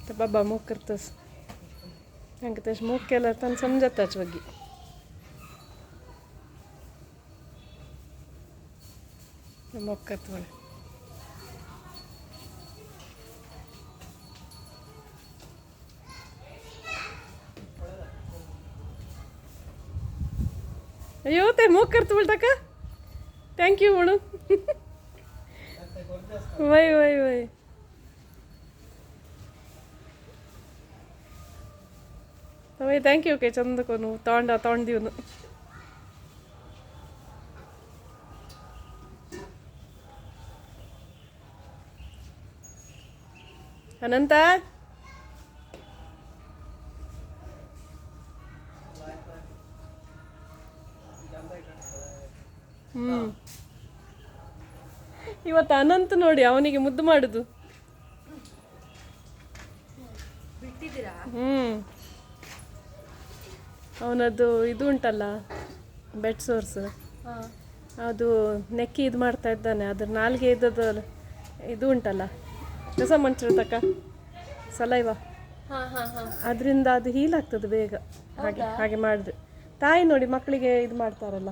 तर बाबा मूग करतस हांकां तशें मूग केल्यार तांकां समजताच वगी मूग करता म्हण अयो ते मूग करता बोलता का थँक्यू म्हणून वय वय वय वय थँक्यू ओके चंद कोणू तोंड दिवन अनंत ಇವತ್ತು ಅನಂತ್ ನೋಡಿ ಅವನಿಗೆ ಮುದ್ದು ಮಾಡುದು ಅವನದು ಇದು ಉಂಟಲ್ಲ ಬೆಡ್ ಸೋರ್ಸ್ ಅದು ನೆಕ್ಕಿ ಇದು ಮಾಡ್ತಾ ಇದ್ದಾನೆ ಅದ್ರ ನಾಲ್ಗೆ ಇದ್ದದ ಇದು ಉಂಟಲ್ಲ ಕಸ ಮಂಚ ತಕ್ಕ ಸಲೈವ ಅದರಿಂದ ಅದು ಹೀಲ್ ಆಗ್ತದೆ ಬೇಗ ಹಾಗೆ ಹಾಗೆ ಮಾಡಿದ್ರೆ ತಾಯಿ ನೋಡಿ ಮಕ್ಕಳಿಗೆ ಇದು ಮಾಡ್ತಾರಲ್ಲ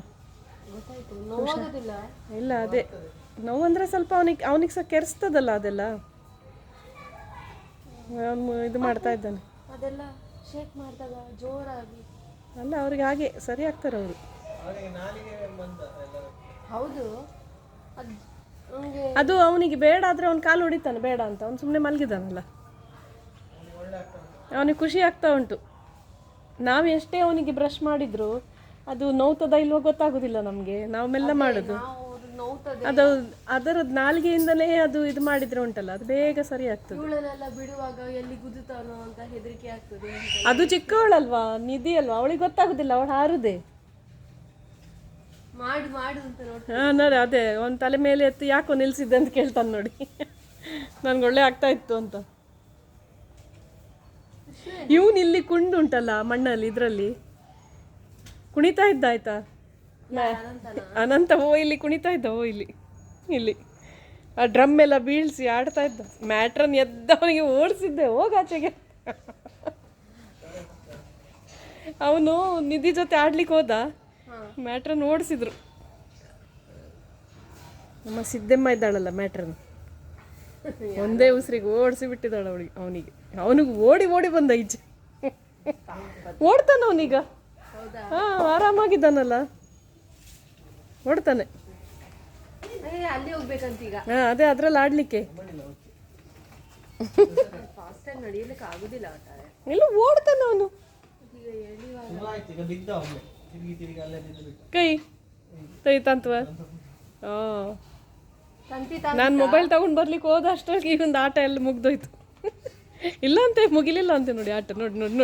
ಇಲ್ಲ ಅದೇ ನೋವಂದ್ರೆ ಸ್ವಲ್ಪ ಅವನಿಗೆ ಸಹ ಕೆರೆಸ್ತದಲ್ಲ ಅದೆಲ್ಲ ಇದು ಮಾಡ್ತಾ ಇದ್ದಾನೆ ಅದೆಲ್ಲ ಶೇಕ್ ಮಾಡಿದಾಗ ಜೋರಾಗಿ ಅಲ್ಲ ಅವ್ರಿಗೆ ಹಾಗೆ ಸರಿ ಆಗ್ತಾರೆ ಅವರು ಹೌದು ಅದು ಅವನಿಗೆ ಬೇಡ ಆದರೆ ಅವ್ನು ಕಾಲು ಹೊಡಿತಾನೆ ಬೇಡ ಅಂತ ಅವ್ನು ಸುಮ್ಮನೆ ಮಲಗಿದಾನಲ್ಲ ಅವನಿಗೆ ಖುಷಿ ಆಗ್ತಾ ಉಂಟು ನಾವು ಎಷ್ಟೇ ಅವನಿಗೆ ಬ್ರಷ್ ಮಾಡಿದ್ರು ಅದು ನೋವ್ತದ ಇಲ್ವೋ ಗೊತ್ತಾಗೋದಿಲ್ಲ ನಮಗೆ ನಾವು ಮೆಲ್ಲ ಮಾಡೋದು ಅದು ಅದರದ್ದು ನಾಲ್ಗೆಯಿಂದಲೇ ಅದು ಇದು ಮಾಡಿದ್ರೆ ಉಂಟಲ್ಲ ಅದು ಬೇಗ ಸರಿ ಆಗ್ತದೆ ಬಿಡುವಾಗ ಎಲ್ಲಿ ಗುದ್ದುತ್ತಾನೋ ಅಂತ ಹೆದರಿಕೆ ಆಗ್ತದೆ ಅದು ಚಿಕ್ಕವಳಲ್ವಾ ನಿಧಿ ಅಲ್ವಾ ಅವಳಿಗೆ ಗೊತ್ತಾಗೋದಿಲ್ಲ ಅವಳು ಹಾರುದೇ ಮಾಡು ಅಂತ ನೋಡಿ ಹಾಂ ನೋಡಿ ಅದೇ ಒಂದು ತಲೆ ಮೇಲೆ ಎತ್ತು ಯಾಕೋ ನಿಲ್ಸಿದ್ದೆ ಅಂತ ಕೇಳ್ತಾನೆ ನೋಡಿ ನನ್ಗೆ ಒಳ್ಳೆ ಆಗ್ತಾ ಇತ್ತು ಅಂತ ಇವನು ಇಲ್ಲಿ ಕುಂಡು ಉಂಟಲ್ಲ ಮಣ್ಣಲ್ಲಿ ಇದರಲ್ಲಿ ಕುಣಿತಾ ಇದ್ದ ಆಯ್ತಾ ಅನಂತ ಇಲ್ಲಿ ಕುಣಿತಾ ಇದ್ದ ಇಲ್ಲಿ ಆ ಡ್ರಮ್ ಎಲ್ಲ ಬೀಳ್ಸಿ ಆಡ್ತಾ ಇದ್ದ ಮ್ಯಾಟ್ರನ್ ಎದ್ದವನಿಗೆ ಓಡಿಸಿದ್ದೆ ಹೋಗಾಚೆಗೆ ಅವನು ನಿಧಿ ಜೊತೆ ಆಡ್ಲಿಕ್ಕೆ ಹೋದ ಮ್ಯಾಟ್ರನ್ ಓಡಿಸಿದ್ರು ನಮ್ಮ ಸಿದ್ದಮ್ಮ ಇದ್ದಾಳಲ್ಲ ಮ್ಯಾಟ್ರನ್ ಒಂದೇ ಉಸಿರಿಗೆ ಓಡಿಸಿ ಬಿಟ್ಟಿದ್ದಾಳೆ ಅವನಿಗೆ ಓಡಿ ಬಂದ ಈಚೆ ಓಡ್ತಾನ ಅವನೀಗ ಹಾಂ ಆರಾಮಾಗಿದ್ದಾನಲ್ಲ ಓಡ್ತಾನೆ ಅಲ್ಲಿ ಹೋಗ್ಬೇಕಂತ ಈಗ ಹಾಂ ಅದೇ ಅದ್ರಲ್ಲಿ ಆಡ್ಲಿಕ್ಕೆ ನಡಿಯಲಿಕ್ಕೆ ಆಗುದಿಲ್ಲ ಇಲ್ಲ ಓಡ್ತಾನೆ ಅವನು ಕೈ ತಂತವ ನಾನು ಮೊಬೈಲ್ ತಗೊಂಡು ಬರ್ಲಿಕ್ಕೆ ಹೋದ ಅಷ್ಟೊಳಗೆ ಈ ಒಂದು ಆಟ ಎಲ್ಲ ಮುಗ್ದೋಯ್ತು ಇಲ್ಲ ಅಂತೆ ಮುಗಿಲಿಲ್ಲ ಅಂತೆ ನೋಡಿ ಆಟ ನೋಡಿ